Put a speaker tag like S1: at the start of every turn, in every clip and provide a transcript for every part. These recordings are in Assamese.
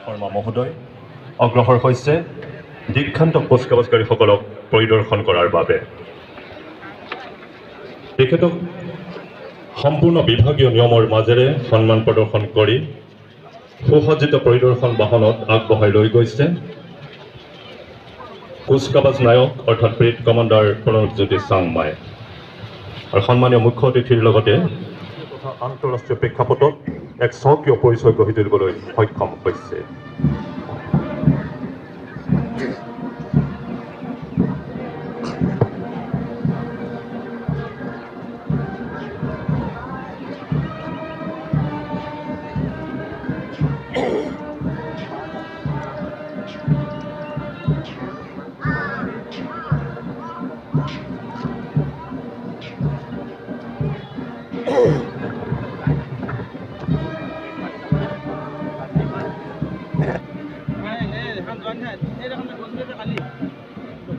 S1: শৰ্মা মহোদয় অগ্ৰসৰ হৈছে দীক্ষান্ত কুচকাৱাজকাৰীসকলক পৰিদৰ্শন কৰাৰ বাবে। তেখেতক সম্পূৰ্ণ বিভাগীয় নিয়মৰ মাজেৰে সন্মান প্ৰদৰ্শন কৰি সুসজ্জিত পৰিদৰ্শন বাহনত আগবঢ়াই লৈ গৈছে কুচকাৱাজ নায়ক অৰ্থাৎ ব্ৰিগেড কমাণ্ডাৰ প্ৰণৱজ্যোতি চাংমাই। আৰু সন্মানীয় মুখ্য অতিথিৰ লগতে তথা আন্তঃৰাষ্ট্ৰীয় প্ৰেক্ষাপটত এক স্বকীয় পৰিচয় গঢ়ি তুলিবলৈ সক্ষম হৈছে।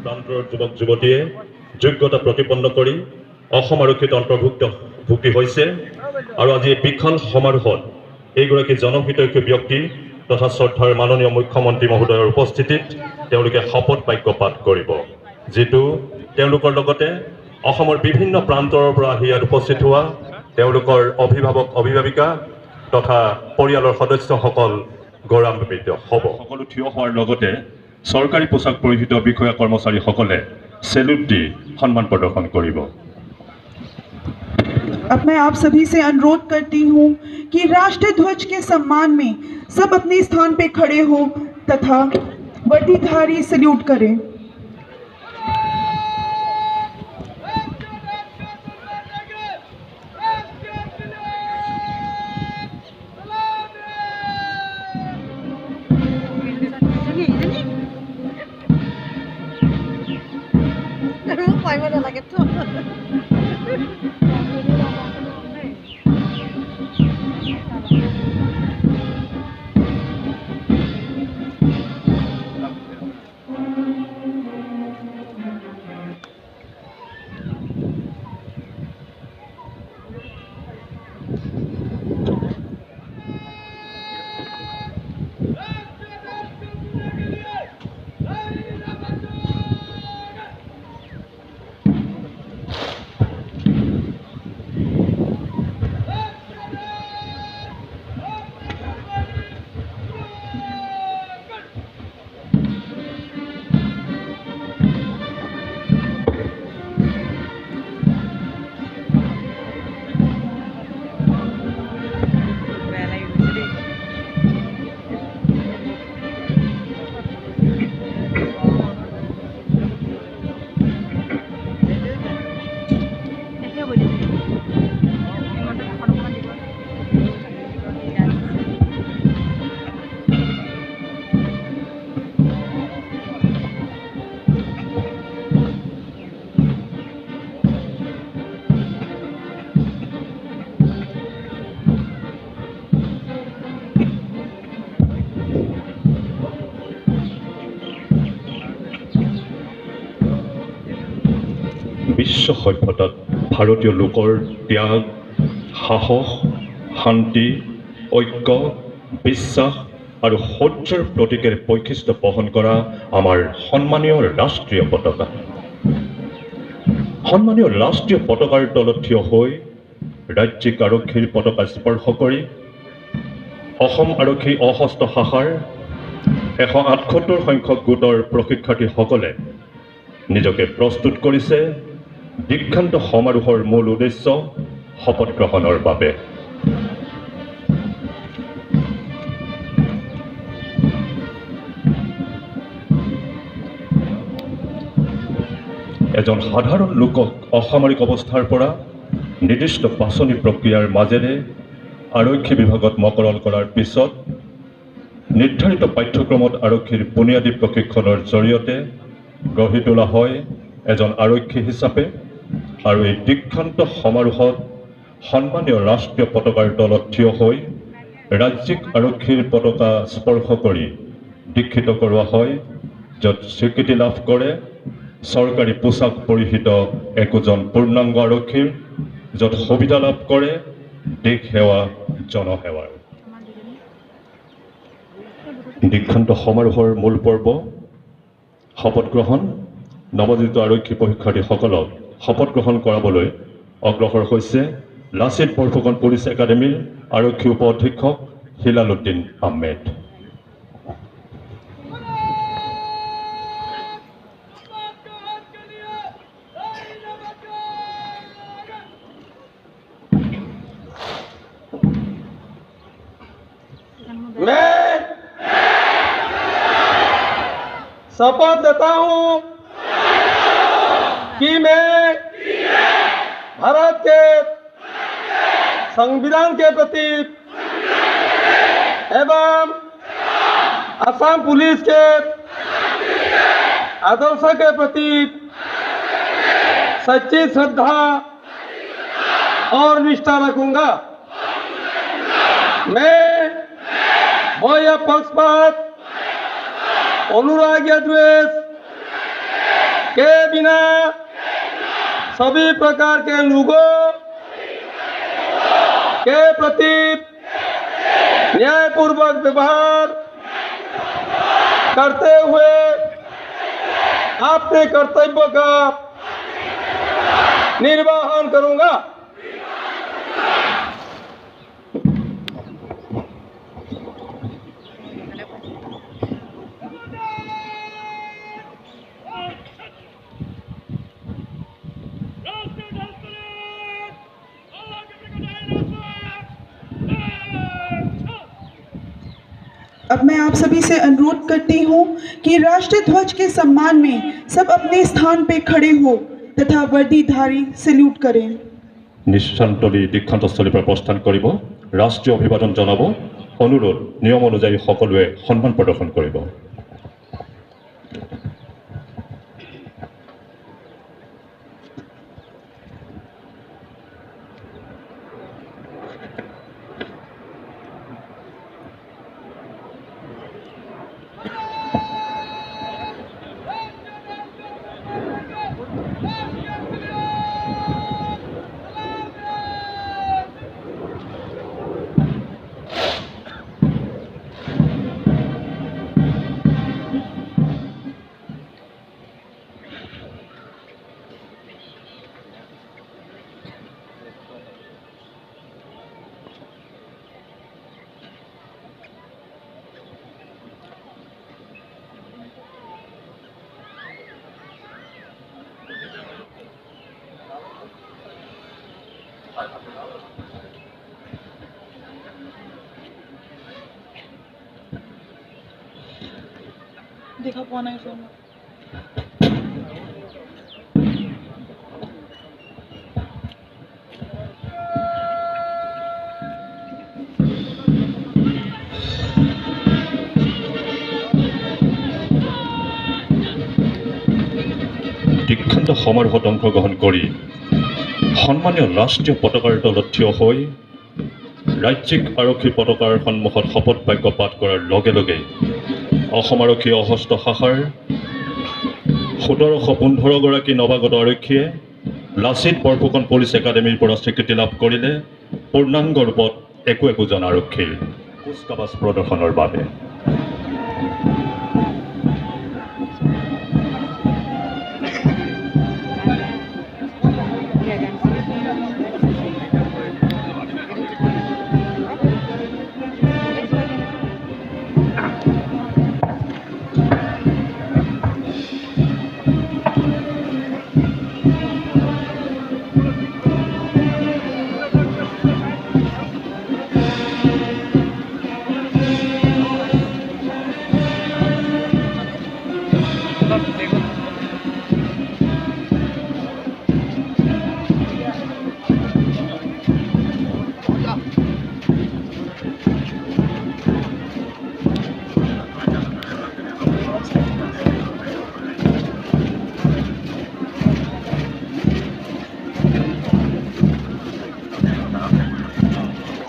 S1: প্ৰান্তৰ যুৱক যুৱতীয়ে যোগ্যতা প্ৰতিপন্ন কৰি অসম আৰক্ষীত অন্তৰ্ভুক্তি হৈছে আৰু আজি এই বিশাল সমাৰোহত এইগৰাকী জনহিতৈষী ব্যক্তি তথা শ্ৰদ্ধাৰ মাননীয় মুখ্যমন্ত্ৰী মহোদয়ৰ উপস্থিতিত তেওঁলোকে শপত বাক্য পাঠ কৰিব, যিটো তেওঁলোকৰ লগতে অসমৰ বিভিন্ন প্ৰান্তৰৰ পৰা আহি ইয়াত উপস্থিত হোৱা তেওঁলোকৰ অভিভাৱক অভিভাৱিকা তথা পৰিয়ালৰ সদস্যসকল গৌৰৱান্বিত হ'ব। সকলো থিয় হোৱাৰ লগতে চৰকাৰী পোছাক পৰিহিত বিষয়া কৰ্মচাৰীসকলে সেলুট দি সন্মান প্ৰদৰ্শন কৰিব।
S2: अब मैं आप सभी से अनुरोध करती हूँ कि राष्ट्रीय ध्वज के सम्मान में सब अपने स्थान पे खड़े हो तथा वर्दीधारी सल्यूट करें।
S1: বিশ্ব সভ্যতাত ভাৰতীয় লোকৰ ত্যাগ, সাহস, শান্তি, ঐক্য, বিশ্বাস আৰু শৌৰ্যৰ প্ৰতীকেৰ বৈশিষ্ট্য বহন কৰা আমাৰ সন্মানীয় ৰাষ্ট্ৰীয় পতাকা। সন্মানীয় ৰাষ্ট্ৰীয় পতাকাৰ তলত থিয় হৈ ৰাজ্যিক আৰক্ষীৰ পতাকা স্পৰ্শ কৰি অসম আৰক্ষী সশস্ত্ৰ শাখাৰ 178 সংখ্যক গোটৰ প্ৰশিক্ষাৰ্থীসকলে নিজকে প্ৰস্তুত কৰিছে দীক্ষান্ত সমাৰোহৰ মূল উদ্দেশ্য শপত গ্ৰহণৰ বাবে। এজন সাধাৰণ লোকক অসামৰিক অৱস্থাৰ পৰা নিৰ্দিষ্ট বাছনি প্ৰক্ৰিয়াৰ মাজেৰে আৰক্ষী বিভাগত মকৰল কৰাৰ পিছত নিৰ্ধাৰিত পাঠ্যক্ৰমত আৰক্ষীৰ বুনিয়াদী প্ৰশিক্ষণৰ জৰিয়তে গঢ়ি তোলা হয় এজন আৰক্ষী হিচাপে। আৰু এই দীক্ষান্ত সমাৰোহত সন্মানীয় ৰাষ্ট্ৰীয় পতাকাৰ তলত থিয় হৈ ৰাজ্যিক আৰক্ষীৰ পতাকা স্পৰ্শ কৰি দীক্ষিত কৰোৱা হয়, য'ত স্বীকৃতি লাভ কৰে চৰকাৰী পোছাক পৰিহিত একোজন পূৰ্ণাংগ আৰক্ষীৰ, য'ত সুবিধা লাভ কৰে দেশ সেৱা জনসেৱাৰ। দীক্ষান্ত সমাৰোহৰ মূল পৰ্ব শপত গ্ৰহণ নৱোদিত আৰক্ষী পৰীক্ষাৰ্থীসকলক শপত গ্ৰহণ কৰাবলৈ অগ্ৰসৰ হৈছে লাচিত বৰফুকন পুলিচ একাডেমীৰ আৰক্ষী উপ অধীক্ষক হিলাল উদ্দিন আহমেদ।
S3: मैं शपथ लेता हूं कि मैं भारत के संविधान के प्रति एवं असम पुलिस के आदर्श के प्रति सच्ची श्रद्धा और निष्ठा रखूंगा। मैं भय पक्षपात अनुराग या द्वेष के बिना सभी प्रकार के लोगों के प्रति न्यायपूर्वक व्यवहार करते हुए अपने कर्तव्य का निर्वहन करूंगा।
S2: अब मैं आप सभी से अनुरोध करती हूँ कि राष्ट्रीय ध्वज के सम्मान में सब अपने स्थान पे खड़े हो तथा वर्दीधारी सैल्यूट करें।
S1: নিশ্চান্তলি দীক্ষান্তস্থলীৰ পৰা প্ৰস্থান কৰিব ৰাষ্ট্ৰীয় অভিবাদন জনাব অনুৰোধ নিয়ম অনুযায়ী সকলোৱে সন্মান প্ৰদৰ্শন কৰিব।
S2: देखा कौन है इसमें?
S1: দীক্ষান্ত সমাৰোহত অংশগ্ৰহণ কৰি সন্মানীয় ৰাষ্ট্ৰীয় পতাকাৰ তলত থিয় হৈ ৰাজ্যিক আৰক্ষী পতাকাৰ সন্মুখত শপত বাক্য পাঠ কৰাৰ লগে লগে অসম আৰক্ষী সশস্ত্ৰ শাখাৰ ১৭১৫ গৰাকী নৱাগত আৰক্ষীয়ে লাচিত বৰফুকন পুলিচ একাডেমীৰ পৰা স্বীকৃতি লাভ কৰিলে পূৰ্ণাংগ ৰূপত একোজন আৰক্ষীৰ কুচকাৱাজ প্ৰদৰ্শনৰ বাবে।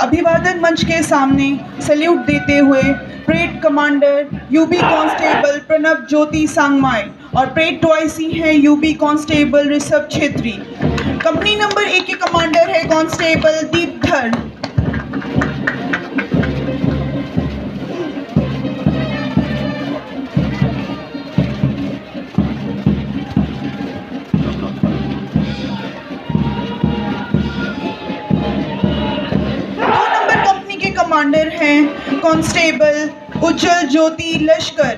S2: अभिवादन मंच के सामने सैल्यूट देते हुए parade commander UB constable Pranav Jyoti Sangmai और परेड टॉयसी है UB constable Rishabh Chhetri. Company number 1 के कमांडर है कांस्टेबल दीपधर। कांस्टेबल उज्जवल ज्योति लश्कर।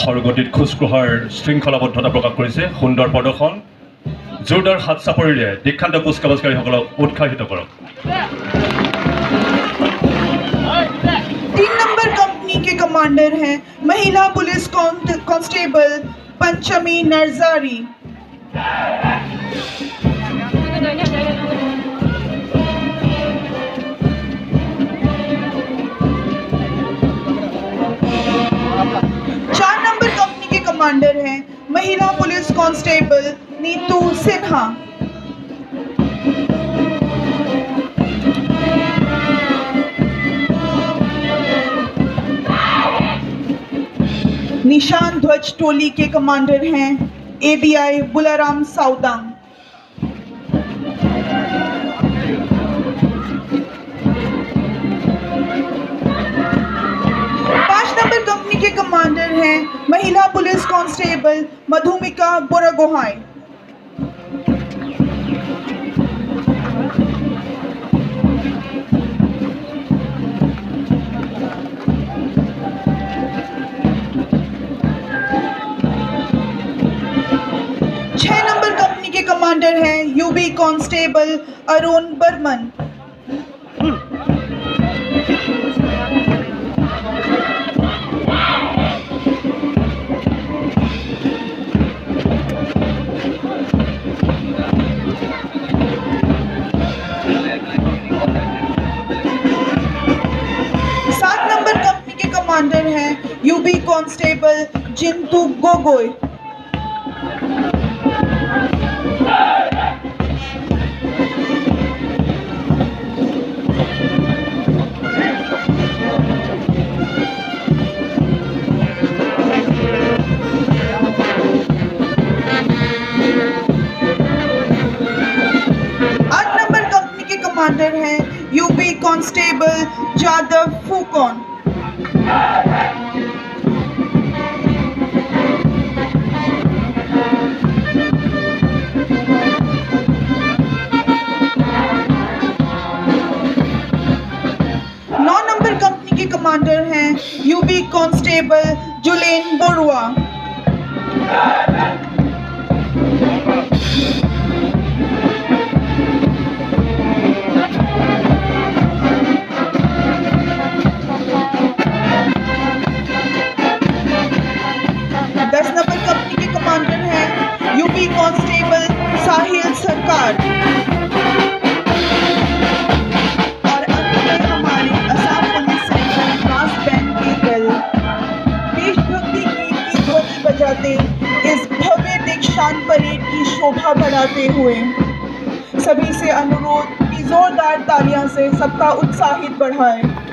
S1: খৰগতিত খোজকঢ়াৰ শৃংখলাবদ্ধতা প্ৰকাশ কৰিছে সুন্দৰ প্ৰদৰ্শন জোৰদাৰ হাত চাপৰিৰে দীক্ষান্ত কুচকাৱাজকাৰীসকলক উৎসাহিত কৰক
S2: 3 नंबर कंपनी के कमांडर हैं महिला police constable Panchami Narzary. Commander हैं महिला पुलिस कांस्टेबल नीतू सिन्हा। निशान ध्वज टोली के कमांडर हैं एबीआई बुलाराम साउदांग। कंपनी के कमांडर हैं महिला police constable Madhumika Buragohain. Number company के कमांडर हैं UB constable Arun Barman. Commander हैं UB constable Jintu Gogoi. Number company के कमांडर हैं UB constable Jadav Phukan. Number company के कमांडर हैं UB constable Julen Baruah. Number company के कमांडर हैं यूपी कांस्टेबल साहिल सरकार। और अंत में हमारे Assam police centre brass band के दल देशभक्ति गीत की ध्वनि बजाते इस भव्य दीक्षांत परेड की शोभा बढ़ाते हुए सभी से अनुरोध कि जोरदार तालियां से सबका उत्साहित बढ़ाएं।